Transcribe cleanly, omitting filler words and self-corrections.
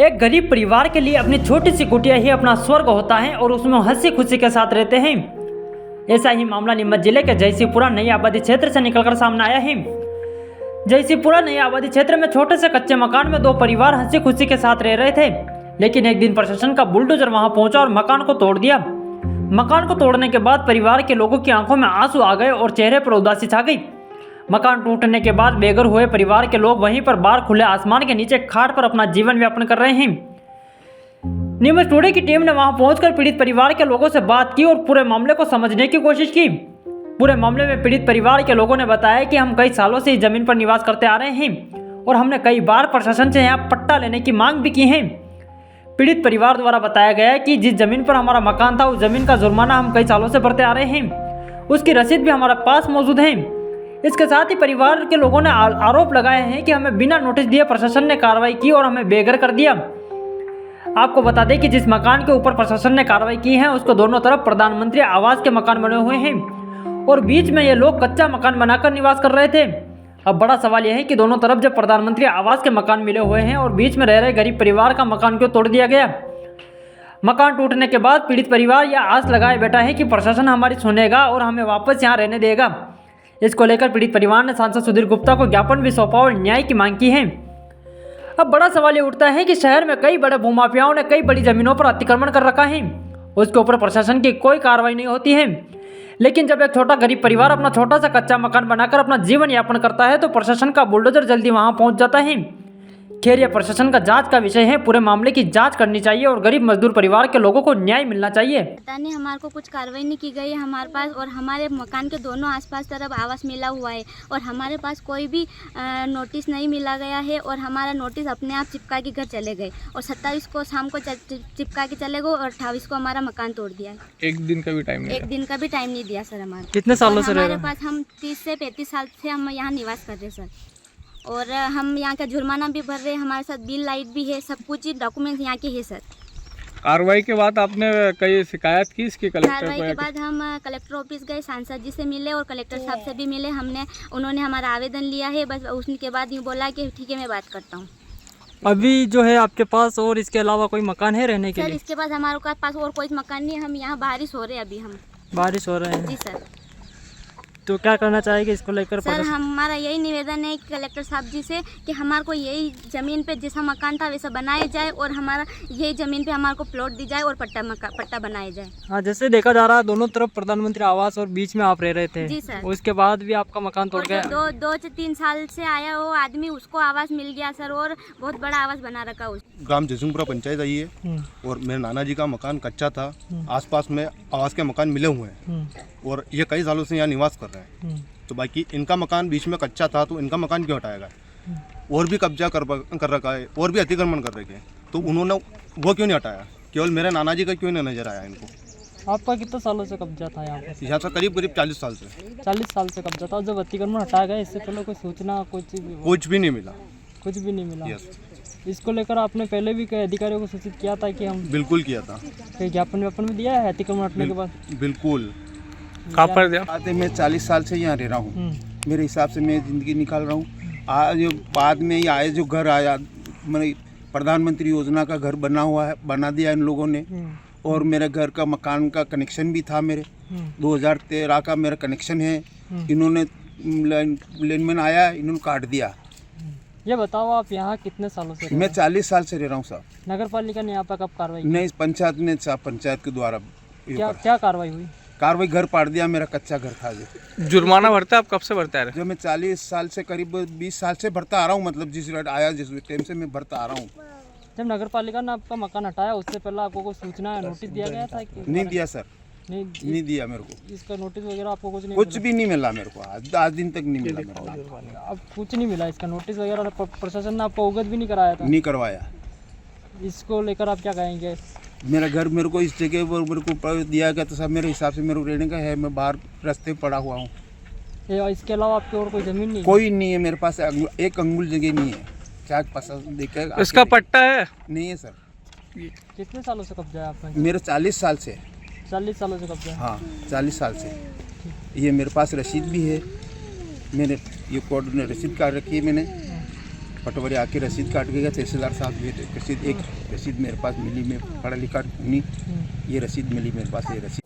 एक गरीब परिवार के लिए अपनी छोटी सी कुटिया ही अपना स्वर्ग होता है और उसमें हंसी खुशी के साथ रहते हैं। ऐसा ही मामला नीमच जिले के जयसिंहपुरा नई आबादी क्षेत्र से निकलकर सामने आया है। जयसिंहपुरा नई आबादी क्षेत्र में छोटे से कच्चे मकान में दो परिवार हंसी खुशी के साथ रह रहे थे, लेकिन एक दिन प्रशासन का बुलडोजर वहां पहुंचा और मकान को तोड़ दिया। मकान को तोड़ने के बाद परिवार के लोगों की आंखों में आंसू आ गए और चेहरे पर उदासी छा गई। मकान टूटने के बाद बेघर हुए परिवार के लोग वहीं पर बाहर खुले आसमान के नीचे खाट पर अपना जीवन यापन कर रहे हैं। नीमच टुडे की टीम ने वहां पहुंचकर पीड़ित परिवार के लोगों से बात की और पूरे मामले को समझने की कोशिश की। पूरे मामले में पीड़ित परिवार के लोगों ने बताया कि हम कई सालों से इस जमीन पर निवास करते आ रहे हैं और हमने कई बार प्रशासन से यहाँ पट्टा लेने की मांग भी की है। पीड़ित परिवार द्वारा बताया गया है कि जिस जमीन पर हमारा मकान था उस जमीन का जुर्माना हम कई सालों से भरते आ रहे हैं, उसकी रसीद भी हमारे पास मौजूद है। इसके साथ ही परिवार के लोगों ने आरोप लगाए हैं कि हमें बिना नोटिस दिए प्रशासन ने कार्रवाई की और हमें बेघर कर दिया। आपको बता दें कि जिस मकान के ऊपर प्रशासन ने कार्रवाई की है उसको दोनों तरफ प्रधानमंत्री आवास के मकान बने हुए हैं और बीच में ये लोग कच्चा मकान बनाकर निवास कर रहे थे। अब बड़ा सवाल यह है कि दोनों तरफ जब प्रधानमंत्री आवास के मकान मिले हुए हैं और बीच में रह रहे गरीब परिवार का मकान क्यों तोड़ दिया गया। मकान टूटने के बाद पीड़ित परिवार यह आस लगाए बैठा है कि प्रशासन हमारी सुनेगा और हमें वापस यहाँ रहने देगा। इसको लेकर पीड़ित परिवार ने सांसद सुधीर गुप्ता को ज्ञापन भी सौंपा और न्याय की मांग की है। अब बड़ा सवाल ये उठता है कि शहर में कई बड़े भूमाफियाओं ने कई बड़ी जमीनों पर अतिक्रमण कर रखा है, उसके ऊपर प्रशासन की कोई कार्रवाई नहीं होती है। लेकिन जब एक छोटा गरीब परिवार अपना छोटा सा कच्चा मकान बनाकर अपना जीवन यापन करता है तो प्रशासन का बुलडोजर जल्दी वहां पहुंच जाता है। खैर, यह प्रशासन का जांच का विषय है। पूरे मामले की जांच करनी चाहिए और गरीब मजदूर परिवार के लोगों को न्याय मिलना चाहिए। पता नहीं हमारे को कुछ कार्रवाई नहीं की गई है हमारे पास, और हमारे मकान के दोनों आसपास तरफ आवास मिला हुआ है और हमारे पास कोई भी नोटिस नहीं मिला गया है और हमारा नोटिस अपने आप चिपका के घर चले गए और 27 को शाम को चिपका के चले गए और 28 को हमारा मकान तोड़ दिया। एक दिन का भी टाइम नहीं? एक दिन का भी टाइम नहीं दिया सर हमारे। कितने सालों से हमारे पास हम 30 से 35 साल से हम यहाँ निवास कर रहे सर, और हम यहाँ का जुर्माना भी भर रहे हैं, हमारे साथ बिल लाइट भी है, सब कुछ डॉक्यूमेंट्स यहाँ के है सर। कार्रवाई के बाद आपने कई शिकायत की इसकी कलेक्टर को? कार्रवाई के बाद हम कलेक्टर ऑफिस गए, सांसद जी से मिले और कलेक्टर साहब से भी मिले। उन्होंने हमारा आवेदन लिया है, बस उसके बाद यूँ बोला कि ठीक है मैं बात करता हूँ। अभी जो है आपके पास और इसके अलावा कोई मकान है रहने के सर लिए? इसके बाद हमारे पास और कोई मकान नहीं है, हम यहाँ बारिश हो रहे हैं, अभी हम बारिश हो रहे हैं। जी सर। तो क्या करना चाहेंगे इसको लेकर? सर हमारा यही निवेदन है कि कलेक्टर साहब जी से कि हमारे को यही ज़मीन पे जैसा मकान था वैसा बनाया जाए और हमारा यही ज़मीन पे हमारे को प्लॉट दी जाए और पट्टा बनाया जाए। हाँ, जैसे देखा जा रहा है दोनों तरफ प्रधानमंत्री आवास और बीच में आप रह रहे थे। जी सर। उसके बाद भी आपका मकान तोड़ गया। दो से 3 साल से आया वो आदमी, उसको आवास मिल गया सर और बहुत बड़ा आवास बना रखा उस। ग्राम जयसिंहपुरा पंचायत आई है और मेरे नाना जी का मकान कच्चा था, आसपास में आवास के मकान मिले हुए हैं और ये कई सालों से यहाँ निवास कर रहे हैं। तो बाकी इनका मकान बीच में कच्चा था तो इनका मकान क्यों हटाएगा? और भी कब्जा कर रखा है और भी अतिक्रमण कर रखे हैं, तो उन्होंने वो क्यों नहीं हटाया? केवल मेरे नाना जी का क्यों नहीं नजर आया इनको? आपका कितने सालों से कब्जा था यहाँ पे? यहाँ से करीब 40 साल से। 40 साल से कब्जा था। जब अतिक्रमण हटाया गया इससे पहले कोई सूचना कुछ भी नहीं मिला। कुछ भी नहीं मिला? यस। इसको लेकर आपने पहले भी कई अधिकारियों को सूचित किया था कि हम? बिल्कुल किया था। कई ज्ञापन भी दिया है अतिक्रमण हटने के बाद? बिल्कुल। कहाँ पर दिया? आते मैं 40 साल से यहाँ रह रहा हूँ, मेरे हिसाब से मैं ज़िंदगी निकाल रहा हूँ। आज बाद में ये आए जो घर आया, मैंने प्रधानमंत्री योजना का घर बना दिया इन लोगों ने, और मेरे घर का मकान का कनेक्शन भी था मेरे 2013 का मेरा कनेक्शन है। इन्होंने लाइनमैन आया, इन्होंने काट दिया। ये बताओ आप यहाँ कितने सालों से? मैं 40 साल से रह रहा हूँ साहब। नगर पालिका ने यहाँ पर कब कार्रवाई की? नहीं, पंचायत ने पंचायत के द्वारा। क्या कार्रवाई हुई? कार्रवाई घर पाट दिया, मेरा कच्चा घर था जो। जुर्माना भरता है आप कब से भरते आ रहे? जो मैं 40 साल से करीब 20 साल से भरता आ रहा हूँ, मतलब जिस रेट आया जिस टाइम से मैं भरता आ रहा हूँ। जब नगर पालिका ने आपका मकान हटाया उससे पहले आपको कोई सूचना नोटिस दिया गया था कि? नहीं दिया सर, नहीं दिया मेरे को। इसका नोटिस वगैरह आपको कुछ भी नहीं मिला मेरे को, आज दिन तक नहीं मिला मेरे को। अब कुछ नहीं मिला इसका नोटिस वगैरह? प्रशासन ने आपको अवगत भी नहीं कराया था? नहीं करवाया। इसको लेकर आप क्या कहेंगे? मेरा घर मेरे को इस जगह पर मेरे को दिया गया तो सब मेरे हिसाब से मेरे को रहने का है। मैं बाहर रास्ते पड़ा हुआ हूँ। इसके अलावा आपकी और कोई जमीन नहीं? कोई नहीं है मेरे पास, एक अंगुल जगह नहीं है। क्या पसंद देखेगा? इसका पट्टा है? नहीं है सर। कितने सालों से कब्जा है आपका? मेरे 40 साल से। 40 सालों से कब्जा? हाँ, 40 साल से। ये मेरे पास रसीद भी है, मैंने ये कोर्ट ने रसीद काट रखी है मैंने। पटवारी आके रसीद काट के गया, तहसीलदार साहब ये रसीद एक रसीद मेरे पास मिली, मैं पढ़ा लिखा नहीं, ये रसीद मिली मेरे पास, ये रसीद